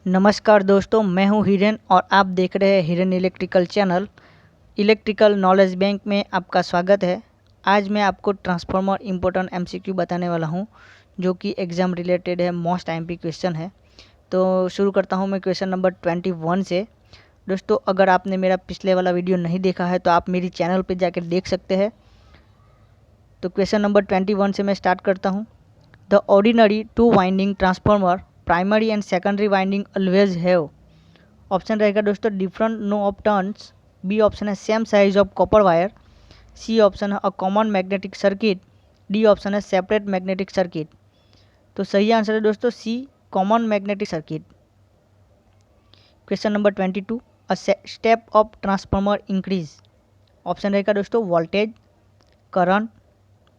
नमस्कार दोस्तों, मैं हूं हिरेन और आप देख रहे हैं Hiren electrical channel. Electrical knowledge bank में आपका स्वागत है। आज मैं आपको ट्रांसफार्मर इम्पोर्टेंट एमसीक्यू बताने वाला हूं, जो कि एग्ज़ाम रिलेटेड है, मोस्ट आईएमपी क्वेश्चन है। तो शुरू करता हूं मैं क्वेश्चन नंबर 21 से। दोस्तों, अगर आपने मेरा पिछले वाला वीडियो नहीं देखा है तो आप मेरी चैनल पर जाकर देख सकते हैं। तो क्वेश्चन नंबर 21 से मैं स्टार्ट करता हूँ। The ordinary two winding transformer primary and secondary winding always have. Option रहेगा दोस्तों different no of turns, B option है same size of copper wire, C option है a common magnetic circuit, D option है separate magnetic circuit. तो सही answer है दोस्तों C, common magnetic circuit. Question number 22, a step of transformer increase. Option रहेगा दोस्तों voltage, current,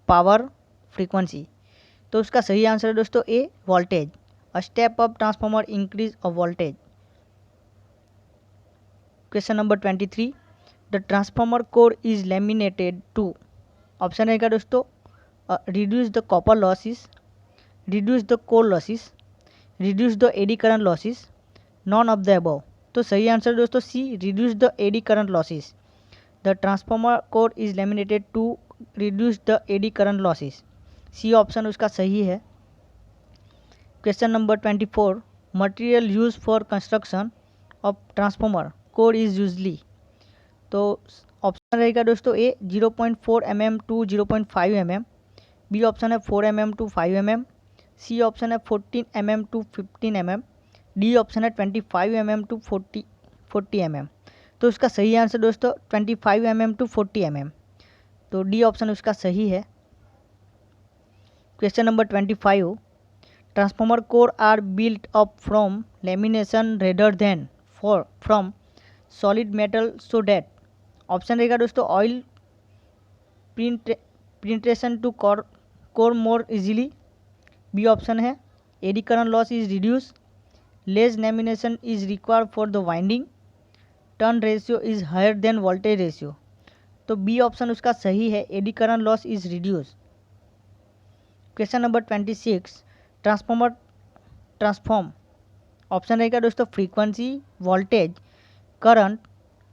power, frequency. तो उसका सही आंसर है दोस्तों A, voltage. A step of transformer increase of voltage. Question number 23, the transformer core is laminated to. Option रहेगा दोस्तों reduce the copper losses, reduce the core losses, reduce the eddy current losses, none of the above. तो सही answer दोस्तों C, reduce the eddy current losses. The transformer core is laminated to reduce the eddy current losses. C option उसका सही है। Question number 24, material use for construction of transformer core is usually. तो option रहेगा दोस्तों A 0.4 mm to 0.5 mm, B option है 4 mm to 5 mm, C option है 14 mm to 15 mm, D option है 25 mm to 40 mm। तो उसका सही answer दोस्तों 25 mm टू 40 mm। तो डी ऑप्शन उसका सही है। Question number 25, transformer core are built up from lamination rather than from solid metal so that. Option रहेगा दोस्तों oil penetration to core more easily, B option है eddy current loss is reduce, less lamination is required for the winding, turn ratio is higher than voltage ratio. तो B option उसका सही है, eddy current loss is reduce. Question number 26, transformer transform. Option रहेगा दोस्तों frequency, voltage, current,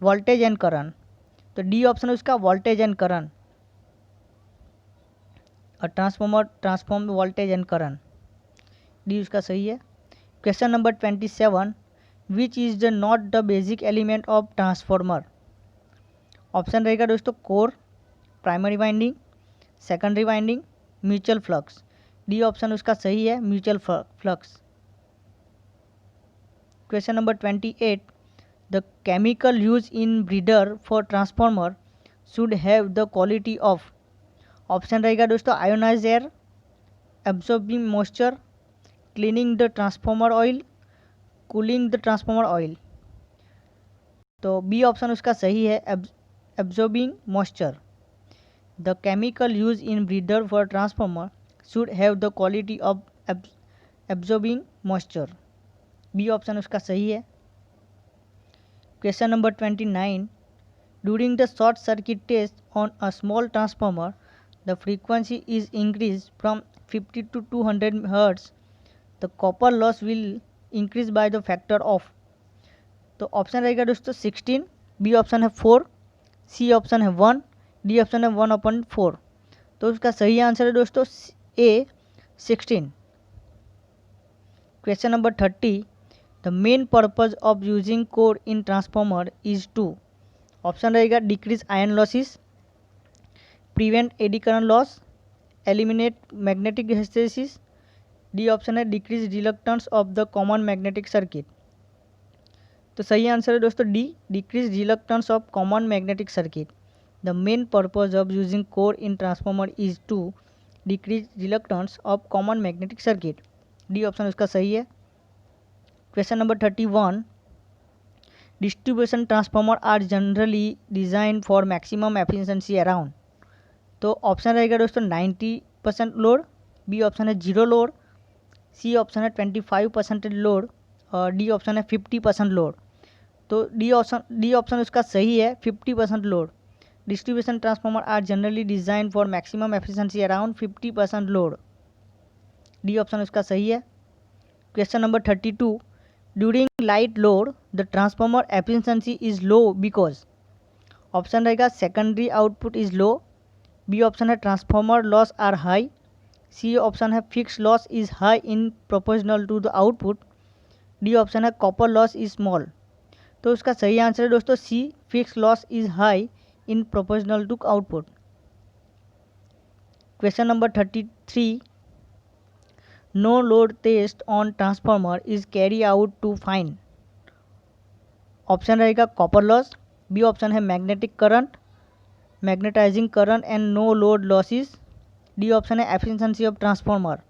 voltage and current. तो D option उसका voltage and current. और transformer transform voltage and current, D उसका सही है। Question number 27, which is the not the basic element of transformer. Option रहेगा दोस्तों core, primary winding, secondary winding, mutual flux. D option उसका सही है, mutual flux. Question number 28, the chemical use in breather for transformer should have the quality of. Option रहेगा दोस्तों ionize air, absorbing moisture, cleaning the transformer oil, cooling the transformer oil. तो B option उसका सही है, absorbing moisture. The chemical use in breather for transformer should have the quality of absorbing moisture, B option उसका सही है। Question number 29, during the short circuit test on a small transformer the frequency is increased from 50 to 200 Hz, the copper loss will increase by the factor of। तो option रहेगा दोस्तों 16, B option है 4, सी option है 1, D option है 1/4। तो उसका सही answer है दोस्तों A, 16। Question number 30, the main purpose of using core in transformer is to. Option रहेगा decrease iron losses, prevent eddy current loss, eliminate magnetic hysteresis, D option है decrease reluctance of the common magnetic circuit. तो सही answer है दोस्तों D, decrease reluctance of common magnetic circuit. The main purpose of using core in transformer is to decrease reluctance of common magnetic circuit, D option उसका सही है। Question number 31, distribution transformer are generally design for maximum efficiency around. तो option रहेगा दोस्तों 90% load, B option है 0 load, सी option है 25% load, और D option है 50% लोड। तो डी ऑप्शन उसका सही है, 50% load. Distribution transformer are generally design for maximum efficiency around 50% load, D option उसका सही है। Question number 32, during light load the transformer efficiency is low because. Option रहेगा secondary output is low, B option है transformer loss are high, C option है fix loss is high in proportional to the output, D option है copper loss is small. तो इसका सही answer है दोस्तों C, fix loss is high in proportional to output. Question number 33, no load test on transformer is carry out to find. Option रहेगा copper loss, B option है magnetic current, magnetizing current and no load losses, D option है efficiency of transformer.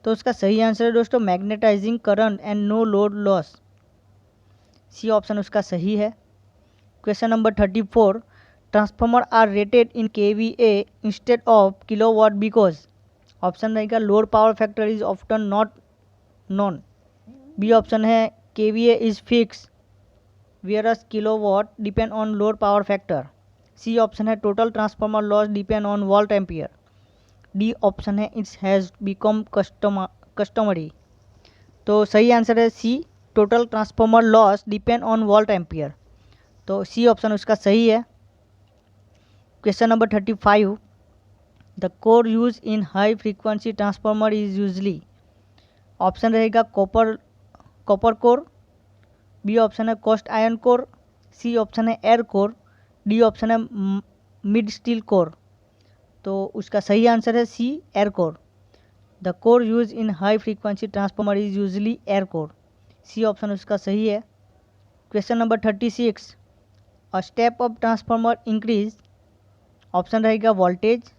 तो इसका सही answer है दोस्तों magnetizing current and no load loss, C option उसका सही है। Question number 34, transformer are rated in kVA instead of kilowatt because. Option रहेगा load power factor is often not known, B option है kVA is fix whereas kilowatt depend on load power factor, C option है total transformer loss depend on volt ampere, D option है it's has become customary. तो सही answer है C, total transformer loss depend on volt ampere. तो C option उसका सही है। Question number 35, the core use in high frequency transformer is usually. Option रहेगा copper core, B option है cast iron core, C option है air core, D option है mid steel core. तो उसका सही आंसर है C, air core. The core use in high frequency transformer is usually air core, C option उसका सही है। Question number 36, a step of transformer increase. Option रहेगा voltage,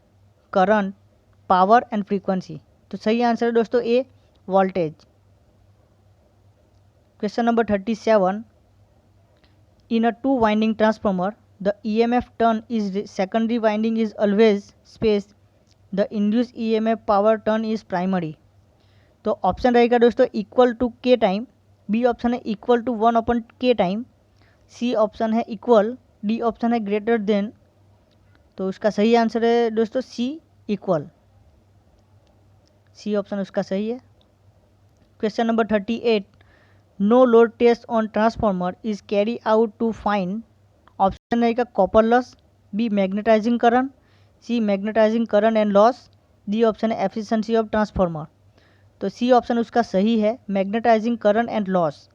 current, power and frequency. तो सही आंसर है दोस्तों A, voltage. Question number 37, in a two winding transformer the EMF turn is secondary winding is always space, the induced EMF power turn is primary। तो option रहेगा दोस्तों equal to k time, B option है equal to 1/k time, C option है equal, D option है greater than. तो उसका सही answer है दोस्तों सी, इक्वल, सी ऑप्शन उसका सही है। Question number 38, no load test on transformer is carry out to find. Option रहेगा copper loss, B magnetizing current, C magnetizing current and loss, D option है एफिशिएंसी ऑफ ट्रांसफॉर्मर। तो C option उसका सही है, magnetizing current and loss.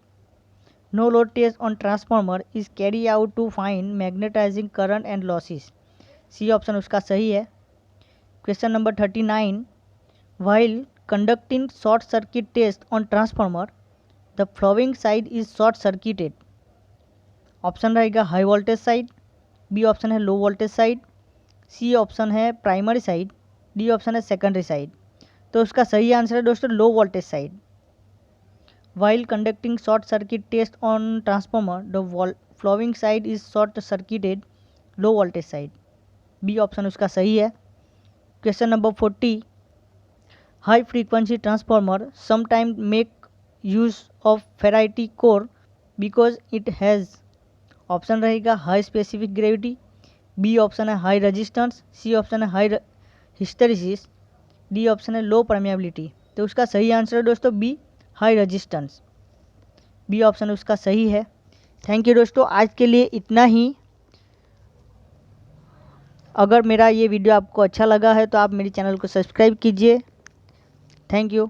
No load test on transformer is carry out to find magnetizing current and losses, C option उसका सही है। Question number 39, while conducting short circuit test on transformer the flowing side is short circuited. Option रहेगा high voltage side, B option है low voltage side, C option है primary side, D option है secondary side. तो उसका सही answer है दोस्तों low voltage side. While conducting short circuit test on transformer the flowing side is short circuited, low voltage side, B option उसका सही है। Question number 40, high frequency transformer sometime make use of ferrite core because it has. Option रहेगा high specific gravity, B option है high resistance, C option है high hysteresis, D option है low permeability. तो उसका सही आंसर है दोस्तों B, high resistance, B option उसका सही है। थैंक यू दोस्तों, आज के लिए इतना ही। अगर मेरा ये वीडियो आपको अच्छा लगा है तो आप मेरे चैनल को सब्सक्राइब कीजिए। Thank you.